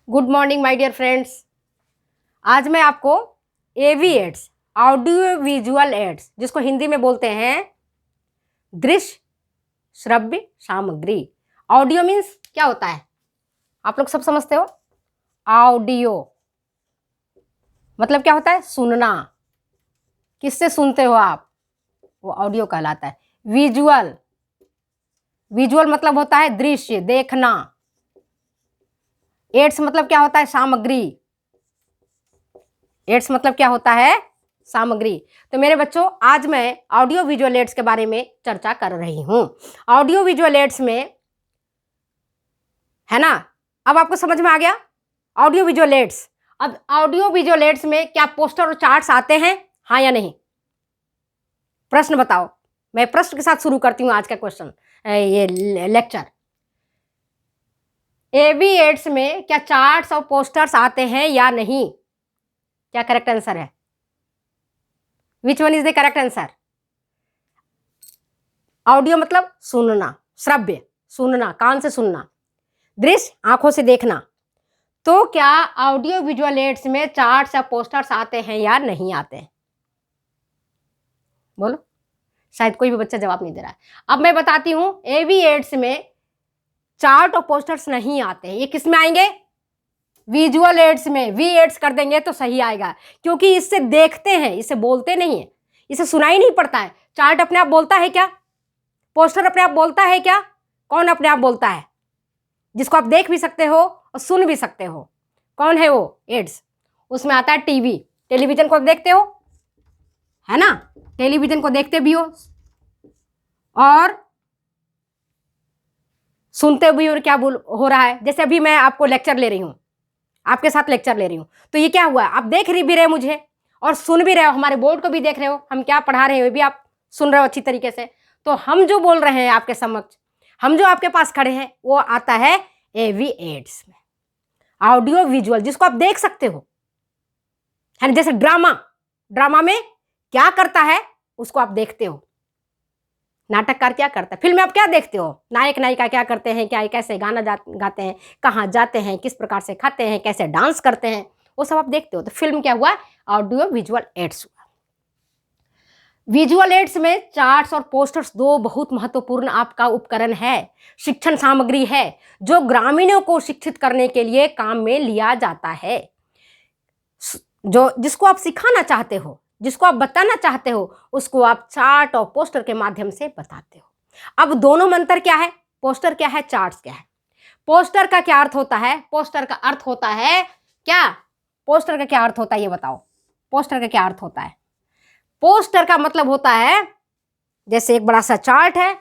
Good morning my dear friends. आज मैं आपको AV aids, audio visual aids, जिसको हिंदी में बोलते हैं दृश्य श्रव्य सामग्री। ऑडियो मीन्स क्या होता है, आप लोग सब समझते हो। ऑडियो मतलब क्या होता है, सुनना। किससे सुनते हो आप, वो ऑडियो कहलाता है। विजुअल, विजुअल मतलब होता है दृश्य, देखना। एड्स मतलब क्या होता है, सामग्री। एड्स मतलब क्या होता है, सामग्री। तो मेरे बच्चों, आज मैं ऑडियो विजुअल एड्स के बारे में चर्चा कर रही हूं। ऑडियो विजुअल एड्स में, है ना, अब आपको समझ में आ गया ऑडियो विजुअल एड्स। अब ऑडियो विजुअल एड्स में क्या पोस्टर और चार्ट्स आते हैं, हाँ या नहीं? प्रश्न बताओ। मैं प्रश्न के साथ शुरू करती हूँ आज का क्वेश्चन, ये लेक्चर। एवी एड्स में क्या चार्ट्स और पोस्टर्स आते हैं या नहीं? क्या करेक्ट आंसर है? Which one is the correct answer? Audio मतलब सुनना, श्रव्य सुनना, कान से सुनना, दृश्य आंखों से देखना। तो क्या ऑडियो विजुअल एड्स में चार्ट्स या पोस्टर्स आते हैं या नहीं आते हैं? बोलो। शायद कोई भी बच्चा जवाब नहीं दे रहा है। अब मैं बताती हूं, एवी एड्स में चार्ट और पोस्टर्स नहीं आते हैं। ये किस में आएंगे? विजुअल एड्स में। वी एड्स कर देंगे तो सही आएगा, क्योंकि इससे देखते हैं, इसे बोलते नहीं है, इसे सुनाई नहीं पड़ता है। चार्ट अपने आप बोलता है क्या? पोस्टर अपने आप बोलता है क्या? कौन अपने आप बोलता है? जिसको आप देख भी सकते हो और सुन भी सकते हो। कौन है वो? एड्स। उसमें आता है टीवी, टेलीविजन को देखते हो, है ना, टेलीविजन को देखते भी हो और सुनते भी हो। क्या हो रहा है, जैसे अभी मैं आपको लेक्चर ले रही हूं, आपके साथ लेक्चर ले रही हूं, तो ये क्या हुआ, आप देख भी रहे मुझे और सुन भी रहे हो, हमारे बोर्ड को भी देख रहे हो, हम क्या पढ़ा रहे हो भी आप सुन रहे हो अच्छी तरीके से। तो हम जो बोल रहे हैं आपके समक्ष, हम जो आपके पास खड़े हैं, वो आता है एवी एड्स में, ऑडियो विजुअल, जिसको आप देख सकते हो, है ना। जैसे ड्रामा, ड्रामा में क्या करता है उसको आप देखते हो। नाटककार क्या करता है, फिल्म में आप क्या देखते हो, नायक नायिका क्या करते हैं, क्या कैसे गाना गाते हैं, कहाँ जाते हैं, किस प्रकार से खाते हैं, कैसे डांस करते हैं, वो सब आप देखते हो। तो फिल्म क्या हुआ, ऑडियो विजुअल एड्स हुआ। विजुअल एड्स में चार्ट्स और पोस्टर्स दो बहुत महत्वपूर्ण आपका उपकरण है, शिक्षण सामग्री है, जो ग्रामीणों को शिक्षित करने के लिए काम में लिया जाता है। जो जिसको आप सिखाना चाहते हो, जिसको आप बताना चाहते हो, उसको आप चार्ट और पोस्टर के माध्यम से बताते हो। अब दोनों में अंतर क्या है, पोस्टर क्या है, चार्ट्स क्या है? पोस्टर का क्या अर्थ होता है? पोस्टर का अर्थ होता है क्या? पोस्टर का क्या अर्थ होता है, ये बताओ। पोस्टर का क्या अर्थ होता है? पोस्टर का मतलब होता है, जैसे एक बड़ा सा चार्ट है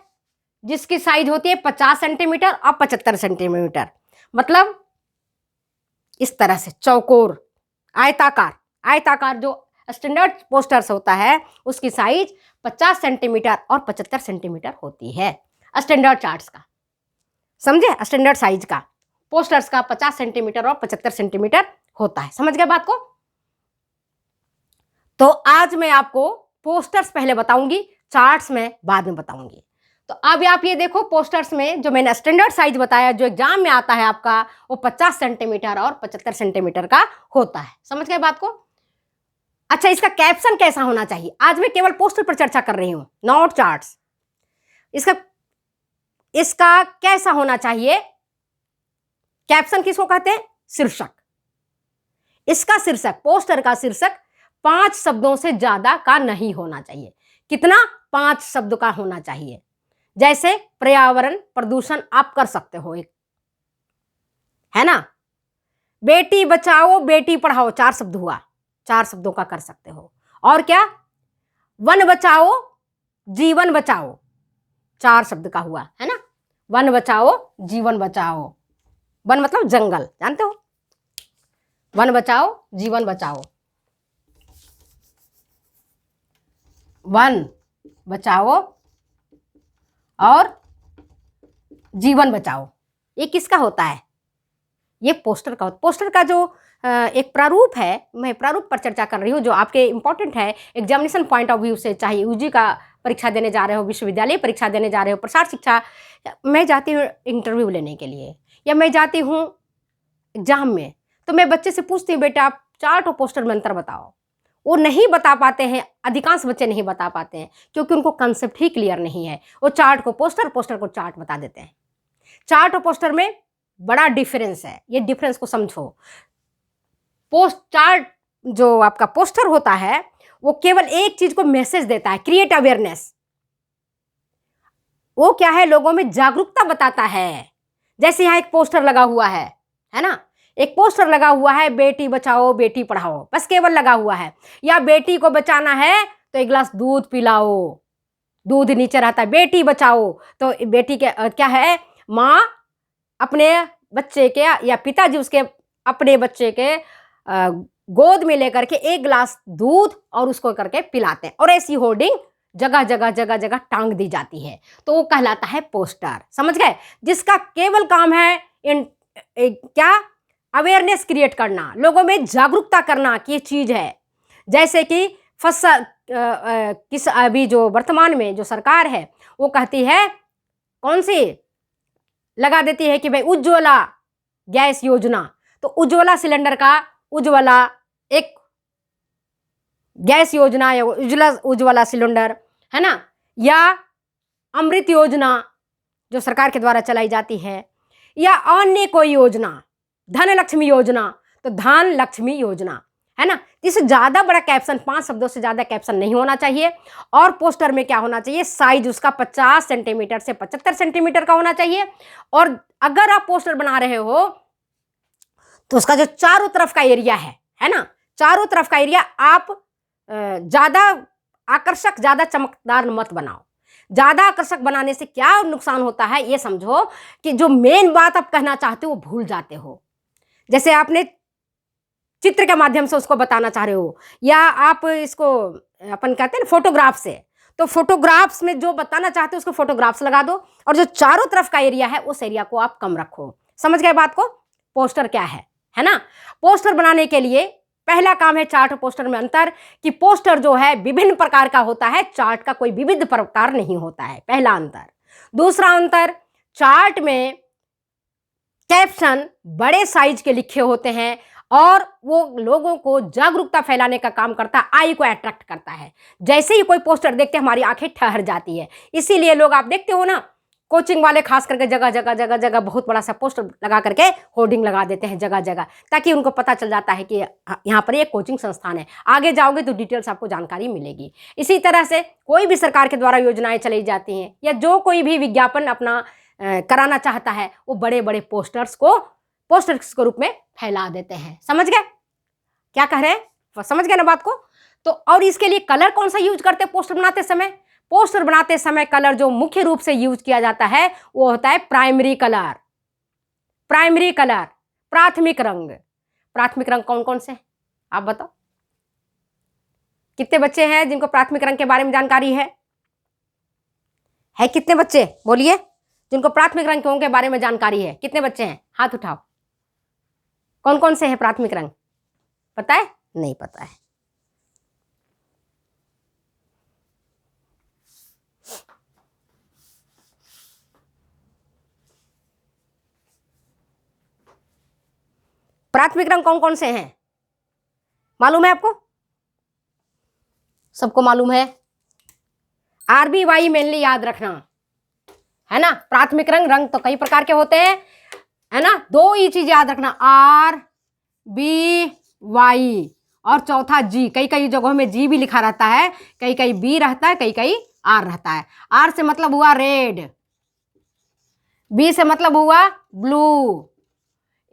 जिसकी साइज होती है 50 सेंटीमीटर और 75 सेंटीमीटर, मतलब इस तरह से चौकोर, आयताकार। आयताकार जो स्टैंडर्ड पोस्टर्स होता है उसकी साइज 50 सेंटीमीटर और 75 सेंटीमीटर होती है, स्टैंडर्ड चार्ट्स का। समझे? स्टैंडर्ड साइज का पोस्टर्स का 50 सेंटीमीटर और 75 सेंटीमीटर होता है। समझ गए बात को? तो आज मैं आपको पोस्टर्स पहले बताऊंगी, चार्ट्स में बाद में बताऊंगी। तो अब आप ये देखो, पोस्टर्स में जो मैंने स्टैंडर्ड साइज बताया, जो एग्जाम में आता है आपका, वो 50 सेंटीमीटर और 75 सेंटीमीटर का होता है। समझ गए बात को? अच्छा, इसका कैप्शन कैसा होना चाहिए? आज मैं केवल पोस्टर पर चर्चा कर रही हूं, नॉट चार्ट्स। इसका कैसा होना चाहिए? कैप्शन किसको कहते हैं? शीर्षक। इसका शीर्षक, पोस्टर का शीर्षक 5 शब्दों से ज्यादा का नहीं होना चाहिए। कितना? 5 शब्द का होना चाहिए। जैसे पर्यावरण प्रदूषण आप कर सकते हो एक, है ना। बेटी बचाओ बेटी पढ़ाओ 4 शब्द हुआ, 4 शब्दों का कर सकते हो। और क्या? वन बचाओ जीवन बचाओ 4 शब्द का हुआ, है ना। वन बचाओ जीवन बचाओ, वन मतलब जंगल, जानते हो, वन बचाओ जीवन बचाओ, वन बचाओ और जीवन बचाओ। ये किसका होता है? ये पोस्टर का। पोस्टर का जो एक प्रारूप है, मैं प्रारूप पर चर्चा कर रही हूँ, जो आपके इंपॉर्टेंट है एग्जामिनेशन पॉइंट ऑफ व्यू से। चाहे यूजी का परीक्षा देने जा रहे हो, विश्वविद्यालय परीक्षा देने जा रहे हो, प्रसार शिक्षा, मैं जाती हूँ इंटरव्यू लेने के लिए, या मैं जाती हूँ एग्जाम में, तो मैं बच्चे से पूछती हूँ बेटा आप चार्ट और पोस्टर में अंतर बताओ। वो नहीं बता पाते हैं, अधिकांश बच्चे नहीं बता पाते हैं क्योंकि उनको कंसेप्ट ही क्लियर नहीं है। वो चार्ट को पोस्टर, पोस्टर को चार्ट बता देते हैं। चार्ट और पोस्टर में बड़ा डिफरेंस है, ये डिफरेंस को समझो। चार्ट जो आपका पोस्टर होता है वो केवल एक चीज को मैसेज देता है, क्रिएट अवेयरनेस। वो क्या है, लोगों में जागरूकता बताता है। जैसे यहाँ एक पोस्टर लगा हुआ है ना, एक पोस्टर लगा हुआ है, बेटी बचाओ बेटी पढ़ाओ, बस केवल लगा हुआ है। या बेटी को बचाना है तो एक गिलास दूध पिलाओ, दूध नीचे रहता है, बेटी बचाओ तो बेटी के क्या है, माँ अपने बच्चे के या पिताजी उसके अपने बच्चे के गोद में लेकर के एक गिलास दूध और उसको करके पिलाते हैं। और ऐसी होर्डिंग जगह जगह जगह जगह टांग दी जाती है, तो वो कहलाता है पोस्टर। समझ गए? जिसका केवल काम है क्या, अवेयरनेस क्रिएट करना, लोगों में जागरूकता करना कि ये चीज है। जैसे कि फसल किस अभी जो वर्तमान में जो सरकार है वो कहती है, कौन सी लगा देती है कि भाई उज्ज्वला गैस योजना, तो उज्ज्वला सिलेंडर का उज्ज्वला एक गैस योजना या उज्ज्वला सिलेंडर है ना, या अमृत योजना जो सरकार के द्वारा चलाई जाती है, या अन्य कोई योजना, धन लक्ष्मी योजना, तो धन लक्ष्मी योजना है ना। इससे ज्यादा बड़ा कैप्शन, 5 शब्दों से ज्यादा कैप्शन नहीं होना चाहिए। और पोस्टर में क्या होना चाहिए, साइज उसका 50 सेंटीमीटर से 75 सेंटीमीटर का होना चाहिए। और अगर आप पोस्टर बना रहे हो तो उसका जो चारों तरफ का एरिया है ना, चारों तरफ का एरिया आप ज्यादा आकर्षक, ज्यादा चमकदार मत बनाओ। ज्यादा आकर्षक बनाने से क्या नुकसान होता है ये समझो, कि जो मेन बात आप कहना चाहते हो वो भूल जाते हो। जैसे आपने चित्र के माध्यम से उसको बताना चाह रहे हो, या आप इसको अपन कहते हैं ना फोटोग्राफ से, तो फोटोग्राफ्स में जो बताना चाहते हो उसको फोटोग्राफ्स लगा दो, और जो चारों तरफ का एरिया है उस एरिया को आप कम रखो। समझ गए बात को? पोस्टर क्या है ना। पोस्टर बनाने के लिए पहला काम है चार्ट और पोस्टर में अंतर, कि पोस्टर जो है विभिन्न प्रकार का होता है, चार्ट का कोई विविध प्रकार नहीं होता है, पहला अंतर। दूसरा अंतर, चार्ट में कैप्शन बड़े साइज के लिखे होते हैं और वो लोगों को जागरूकता फैलाने का काम करता है, आई को अट्रैक्ट करता है। जैसे ही कोई पोस्टर देखते हैं हमारी आंखें ठहर जाती है। इसीलिए लोग, आप देखते हो ना, कोचिंग वाले खास करके जगह जगह जगह जगह बहुत बड़ा सा पोस्टर लगा करके होर्डिंग लगा देते हैं जगह जगह, ताकि उनको पता चल जाता है कि यहाँ पर एक कोचिंग संस्थान है। आगे जाओगे तो डिटेल्स आपको जानकारी मिलेगी। इसी तरह से कोई भी सरकार के द्वारा योजनाएं चलाई जाती हैं, या जो कोई भी विज्ञापन अपना कराना चाहता है, वो बड़े बड़े पोस्टर्स के रूप में फैला देते हैं। समझ गए क्या कह रहे हैं? समझ गए ना बात को? तो और इसके लिए कलर कौन सा यूज करते हैं पोस्टर बनाते समय? पोस्टर बनाते समय कलर जो मुख्य रूप से यूज किया जाता है वो होता है प्राइमरी कलर। प्राइमरी कलर, प्राथमिक रंग। प्राथमिक रंग कौन कौन से आप बताओ? कितने बच्चे हैं जिनको प्राथमिक रंग के बारे में जानकारी है? कितने बच्चे बोलिए जिनको प्राथमिक रंगों के बारे में जानकारी है? कितने बच्चे हैं? हाथ उठाओ। कौन कौन से हैं प्राथमिक रंग? पता है? नहीं पता है। प्राथमिक रंग कौन कौन से हैं मालूम है आपको? सबको मालूम है? RBY मेनली याद रखना है ना। प्राथमिक रंग तो कई प्रकार के होते हैं है ना। 2 ही चीज याद रखना, RBY और चौथा G। कई कई जगहों में G भी लिखा रहता है, कई कई B रहता है, कई कई R रहता है। R से मतलब हुआ रेड, B से मतलब हुआ ब्लू,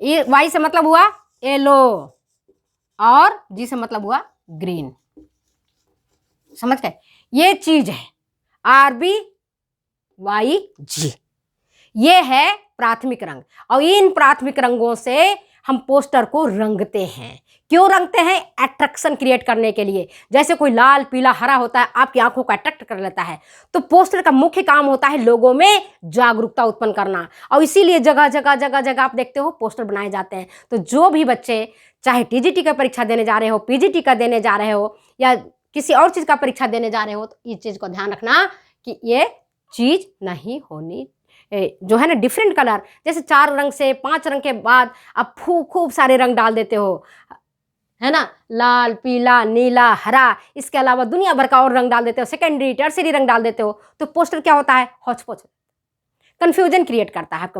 Y से मतलब हुआ येलो, और G से मतलब हुआ ग्रीन। समझ गए? ये चीज है RBYG, ये है प्राथमिक रंग। और इन प्राथमिक रंगों से हम पोस्टर को रंगते हैं। क्यों रंगते हैं? अट्रैक्शन क्रिएट करने के लिए। जैसे कोई लाल, पीला, हरा होता है, आपकी आंखों को अट्रैक्ट कर लेता है, तो पोस्टर का मुख्य काम होता है लोगों में जागरूकता उत्पन्न करना। और इसीलिए जगह जगह जगह जगह आप देखते हो पोस्टर बनाए जाते हैं। तो जो भी बच्चे चाहे TGT का परीक्षा देने जा रहे हो, PGT का देने जा रहे हो, या किसी और चीज का परीक्षा देने जा रहे हो, तो इस चीज को ध्यान रखना कि ये चीज नहीं होनी, जो है ना डिफरेंट कलर, जैसे 4 रंग से 5 रंग के बाद आप खूब सारे रंग डाल देते हो, है ना, लाल, पीला, नीला, हरा, इसके अलावा दुनिया भर का और रंग डाल देते हो, सेकेंडरी टर्सरी रंग डाल देते हो, तो पोस्टर क्या होता है, हौच पौच, कंफ्यूजन क्रिएट करता है आपके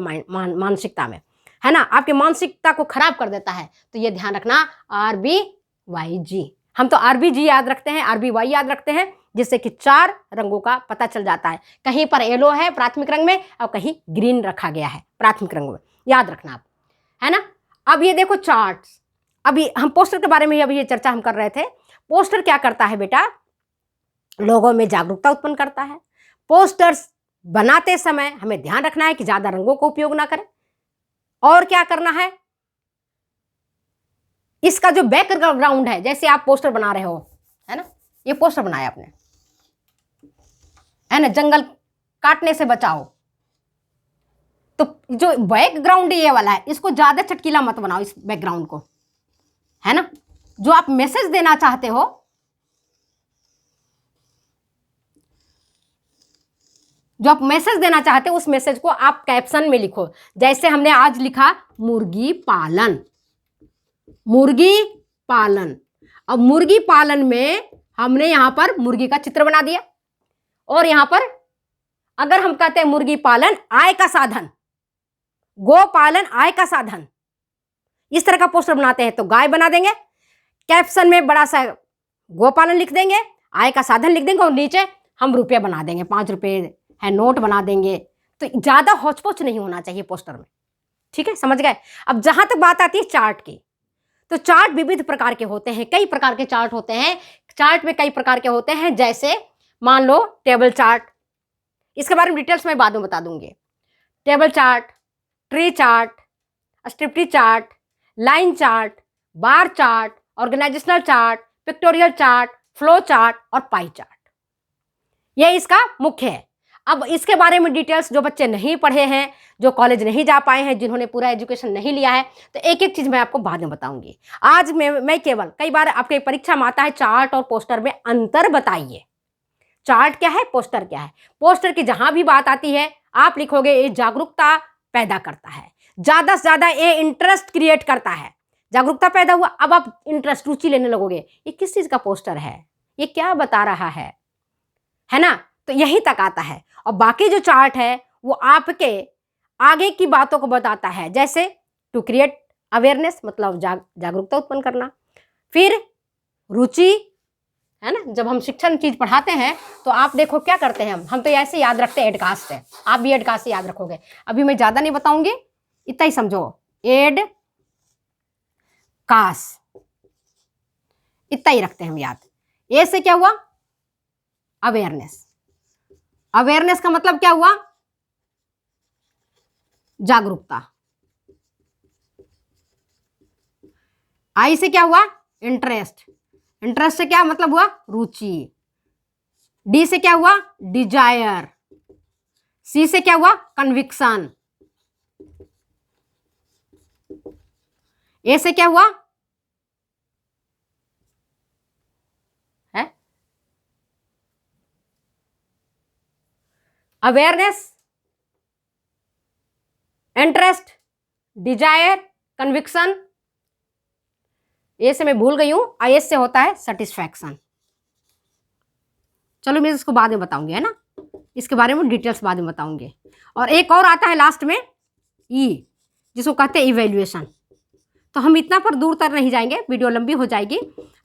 मानसिकता में, है ना, आपकी मानसिकता को खराब कर देता है। तो ये ध्यान रखना, RBYG, हम तो RBG याद रखते हैं, RBY याद रखते हैं, जिससे कि 4 रंगों का पता चल जाता है। कहीं पर येलो है प्राथमिक रंग में और कहीं ग्रीन रखा गया है प्राथमिक रंग में, याद रखना आप, है ना। अब ये देखो चार्ट्स, अभी हम पोस्टर के बारे में अभी ये चर्चा हम कर रहे थे। पोस्टर क्या करता है बेटा, लोगों में जागरूकता उत्पन्न करता है। पोस्टर्स बनाते समय हमें ध्यान रखना है कि ज्यादा रंगों का उपयोग ना करें, और क्या करना है, इसका जो बैकग्राउंड है, जैसे आप पोस्टर बना रहे हो, है ना, ये पोस्टर बनाया आपने, है ना, जंगल काटने से बचाओ, तो जो बैकग्राउंड ये वाला है, इसको ज्यादा चटकीला मत बनाओ, इस बैकग्राउंड को, है ना। जो आप मैसेज देना चाहते हो, उस मैसेज को आप कैप्शन में लिखो। जैसे हमने आज लिखा मुर्गी पालन, अब मुर्गी पालन में हमने यहां पर मुर्गी का चित्र बना दिया, और यहां पर अगर हम कहते हैं मुर्गी पालन आय का साधन, गो पालन आय का साधन, इस तरह का पोस्टर बनाते हैं तो गाय बना देंगे, कैप्शन में बड़ा सा गोपालन लिख देंगे, आय का साधन लिख देंगे, और नीचे हम रुपये बना देंगे, 5 रुपये है नोट बना देंगे। तो ज्यादा हौच-पौच नहीं होना चाहिए पोस्टर में, ठीक है, समझ गए। अब जहां तक बात आती है चार्ट की, तो चार्ट विविध प्रकार के होते हैं, कई प्रकार के चार्ट होते हैं, चार्ट में कई प्रकार के होते हैं, जैसे मान लो टेबल चार्ट, इसके बारे में डिटेल्स मैं बाद में बता दूंगी। टेबल चार्ट, ट्री चार्ट, स्ट्रिप्टी chart, line chart, bar chart, organisational chart, pictorial chart, flow chart और पाई चार्ट, ये इसका मुख्य है। अब इसके बारे में डिटेल्स जो बच्चे नहीं पढ़े हैं, जो कॉलेज नहीं जा पाए हैं, जिन्होंने पूरा एजुकेशन नहीं लिया है, तो एक एक चीज मैं आपको बाद में बताऊंगी। आज मैं केवल, कई बार आपके परीक्षा में आता है चार्ट और पोस्टर में अंतर बताइए, चार्ट क्या है, पोस्टर क्या है। पोस्टर की जहां भी बात आती है आप लिखोगे ये जागरूकता पैदा करता है, ज्यादा से ज्यादा ये इंटरेस्ट क्रिएट करता है, जागरूकता पैदा हुआ, अब आप इंटरेस्ट, रुचि लेने लगोगे, ये किस चीज का पोस्टर है, ये क्या बता रहा है ना, तो यहीं तक आता है। और बाकी जो चार्ट है वो आपके आगे की बातों को बताता है, जैसे टू क्रिएट अवेयरनेस, मतलब जागरूकता उत्पन्न करना, फिर रुचि, है ना। जब हम शिक्षण चीज पढ़ाते हैं तो आप देखो क्या करते हैं, हम तो ऐसे याद रखते हैं, एडकास्ट है, आप भी एडकास्ट से याद रखोगे। अभी मैं ज्यादा नहीं बताऊंगी, इतना ही समझो, एड कास, इतना ही रखते हैं हम याद। ए से क्या हुआ, अवेयरनेस, अवेयरनेस का मतलब क्या हुआ, जागरूकता। आई से क्या हुआ, इंटरेस्ट, इंटरेस्ट से क्या मतलब हुआ, रुचि। डी से क्या हुआ, डिजायर। सी से क्या हुआ, कन्विक्शन। ए से क्या हुआ है, अवेयरनेस, इंटरेस्ट, डिजायर, कन्विक्शन। ए से मैं भूल गई हूं, आई से होता है सेटिस्फैक्शन। चलो मैं इसको बाद में बताऊंगी, है ना, इसके बारे में डिटेल्स बाद में बताऊंगी। और एक और आता है लास्ट में, ई, जिसको कहते हैं इवैल्यूएशन। तो हम इतना पर दूर तक नहीं जाएंगे, वीडियो लंबी हो जाएगी।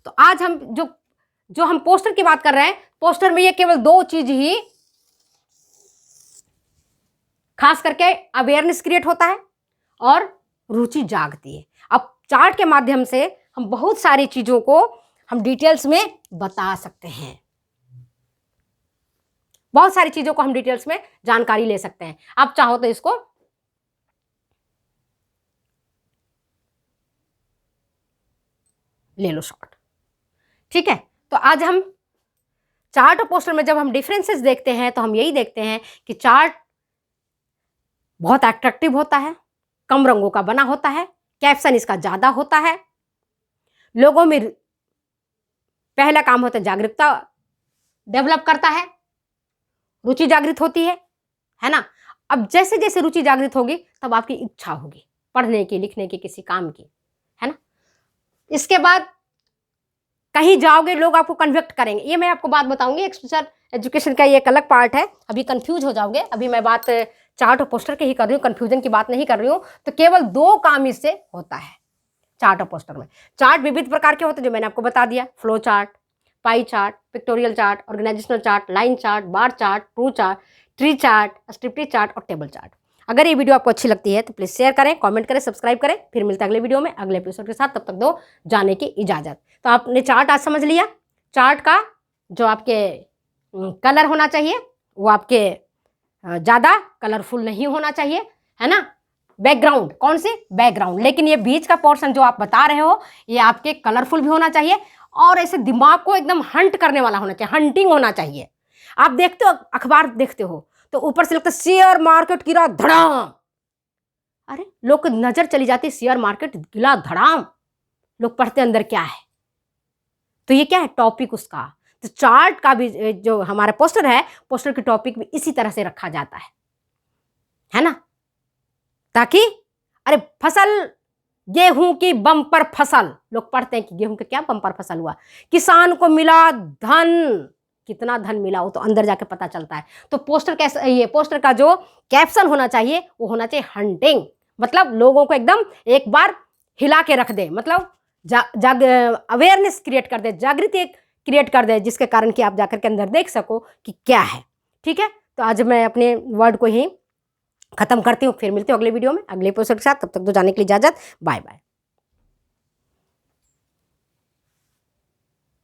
तो आज हम जो हम पोस्टर की बात कर रहे हैं, पोस्टर में ये केवल 2 चीज ही खास करके अवेयरनेस क्रिएट होता है और रुचि जागती है। अब चार्ट के माध्यम से हम बहुत सारी चीजों को हम डिटेल्स में बता सकते हैं, बहुत सारी चीजों को हम डिटेल्स में जानकारी ले सकते हैं। आप चाहो तो इसको ले लो शॉर्ट, ठीक है। तो आज हम चार्ट और पोस्टर में जब हम डिफरेंसेस देखते हैं तो हम यही देखते हैं कि चार्ट बहुत अट्रैक्टिव होता है, कम रंगों का बना होता है, कैप्शन इसका ज्यादा होता है, लोगों में पहला काम होता है जागरूकता डेवलप करता है, रुचि जागृत होती है ना। अब जैसे जैसे रुचि जागृत होगी तब आपकी इच्छा होगी पढ़ने की, लिखने की, किसी काम की, है ना। इसके बाद कहीं जाओगे लोग आपको कन्विक्ट करेंगे, ये मैं आपको बात बताऊंगी। एक स्पेशल एजुकेशन का ये एक अलग पार्ट है, अभी कंफ्यूज हो जाओगे। अभी मैं बात चार्ट और पोस्टर की ही कर रही हूँ, कन्फ्यूजन की बात नहीं कर रही हूँ। तो केवल 2 काम इससे होता है चार्ट और पोस्टर में। चार्ट विविध प्रकार के होते हैं जो मैंने आपको बता दिया, flow chart, pie chart, pictorial chart, organisational chart, line chart, bar chart, tree chart, स्ट्रिप्टी चार्ट और टेबल चार्ट। अगर ये वीडियो आपको अच्छी लगती है तो प्लीज़ शेयर करें, कमेंट करें, सब्सक्राइब करें। फिर मिलते हैं अगले वीडियो में अगले एपिसोड के साथ। तब तक दो जाने की इजाज़त। तो आपने चार्ट आज समझ लिया। चार्ट का जो आपके कलर होना चाहिए वो आपके ज़्यादा कलरफुल नहीं होना चाहिए, है ना। बैकग्राउंड, कौन सी बैकग्राउंड, लेकिन ये बीच का पोर्शन जो आप बता रहे हो ये आपके कलरफुल भी होना चाहिए और ऐसे दिमाग को एकदम हंट करने वाला होना चाहिए, हंटिंग होना चाहिए। आप देखते हो, अखबार देखते हो तो ऊपर से लगता है शेयर मार्केट गिरा धड़ाम, अरे लोग की नजर चली जाती है शेयर मार्केट गिरा धड़ाम, लोग पढ़ते अंदर क्या है। तो ये क्या है, टॉपिक उसका। तो चार्ट का भी जो हमारा पोस्टर है, पोस्टर की टॉपिक भी इसी तरह से रखा जाता है ना, ताकि अरे फसल गेहूं की बम्पर फसल, लोग पढ़ते हैं कि गेहूं का क्या बम्पर फसल हुआ, किसान को मिला धन, कितना धन मिला वो तो अंदर जाके पता चलता है। तो पोस्टर कैसा, ये पोस्टर का जो कैप्शन होना चाहिए वो होना चाहिए हंटिंग, मतलब लोगों को एकदम एक बार हिला के रख दे, मतलब अवेयरनेस क्रिएट कर दे, जागृति क्रिएट कर दे, जिसके कारण कि आप जाकर के अंदर देख सको कि क्या है। ठीक है, तो आज मैं अपने वर्ड को ही खत्म करती हूँ। फिर मिलती हूँ अगले वीडियो में अगले एपिसोड के साथ। तब तक तो जाने के लिए इजाजत, बाय बाय।